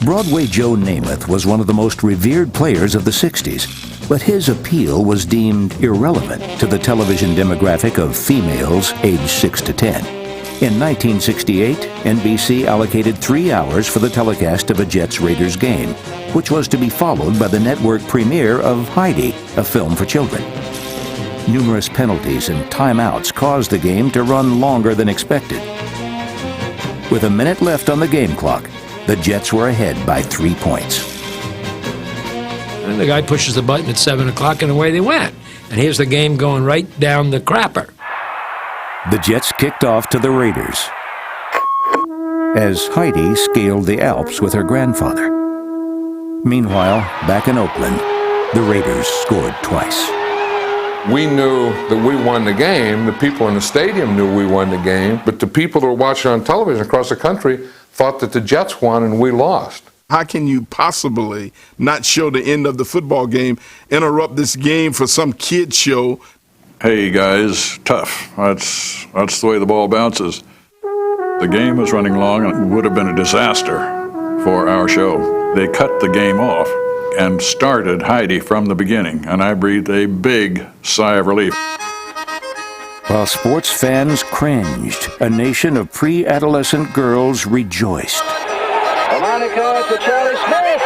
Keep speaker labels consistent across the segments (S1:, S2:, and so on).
S1: Broadway Joe Namath was one of the most revered players of the 60s, but his appeal was deemed irrelevant to the television demographic of females aged 6 to 10. In 1968, NBC allocated 3 hours for the telecast of a Jets-Raiders game, which was to be followed by the network premiere of Heidi, a film for children. Numerous penalties and timeouts caused the game to run longer than expected. With a minute left on the game clock, the Jets were ahead by 3 points.
S2: And the guy pushes the button at 7 o'clock, and away they went. And here's the game going right down the crapper.
S1: The Jets kicked off to the Raiders as Heidi scaled the Alps with her grandfather. Meanwhile, back in Oakland, the Raiders scored twice.
S3: We knew that we won the game. The people in the stadium knew we won the game. But the people that were watching on television across the country thought that the Jets won and we lost.
S4: How can you possibly not show the end of the football game, interrupt this game for some kid show?
S5: Hey guys, tough. That's the way the ball bounces. The game was running long and it would have been a disaster for our show. They cut the game off and started Heidi from the beginning, and I breathed a big sigh of relief.
S1: While sports fans cringed, a nation of pre-adolescent girls rejoiced.
S6: A Monaco to Charlie Smith.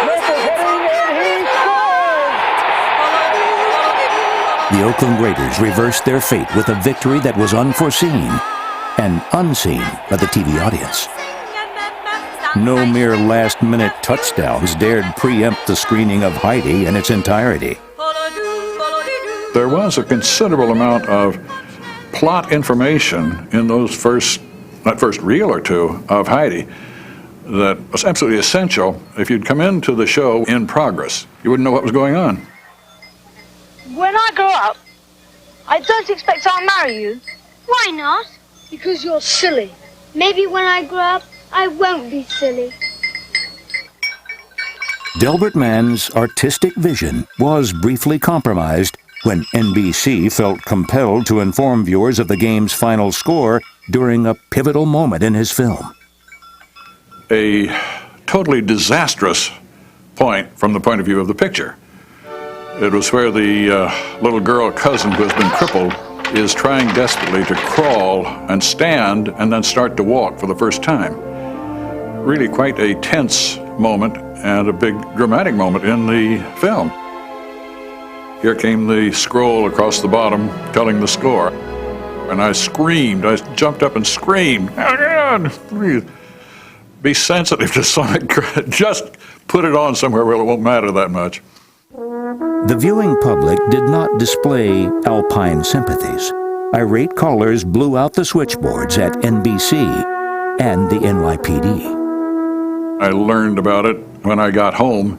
S6: Smith is hitting and he scores!
S1: The Oakland Raiders reversed their fate with a victory that was unforeseen and unseen by the TV audience. No mere last-minute touchdowns dared preempt the screening of Heidi in its entirety.
S5: There was a considerable amount of plot information in that first reel or two of Heidi that was absolutely essential. If you'd come into the show in progress, you wouldn't know what was going on.
S7: When I grow up, I don't expect I'll marry you.
S8: Why not?
S7: Because you're silly.
S8: Maybe when I grow up, I won't be silly.
S1: Delbert Mann's artistic vision was briefly compromised when NBC felt compelled to inform viewers of the game's final score during a pivotal moment in his film.
S5: A totally disastrous point from the point of view of the picture. It was where the little girl cousin who has been crippled is trying desperately to crawl and stand and then start to walk for the first time. Really quite a tense moment and a big dramatic moment in the film. Here came the scroll across the bottom telling the score. And I screamed, I jumped up and screamed, "Oh God, please, be sensitive to sonic, just put it on somewhere where it won't matter that much."
S1: The viewing public did not display alpine sympathies. Irate callers blew out the switchboards at NBC and the NYPD.
S5: I learned about it when I got home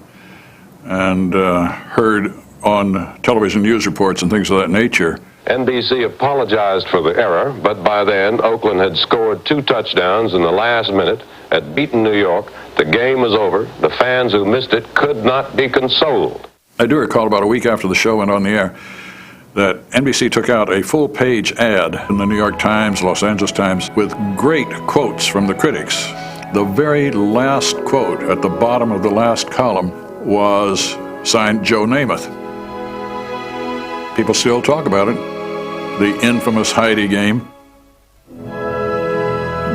S5: and heard on television news reports and things of that nature.
S9: NBC apologized for the error, but by then Oakland had scored 2 touchdowns in the last minute at Beaton, New York. The game was over. The fans who missed it could not be consoled.
S5: I do recall about a week after the show went on the air that NBC took out a full-page ad in the New York Times, Los Angeles Times, with great quotes from the critics. The very last quote at the bottom of the last column was signed Joe Namath. People still talk about it. The infamous Heidi game.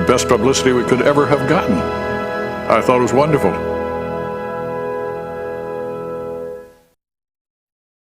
S5: Best publicity we could ever have gotten. I thought it was wonderful.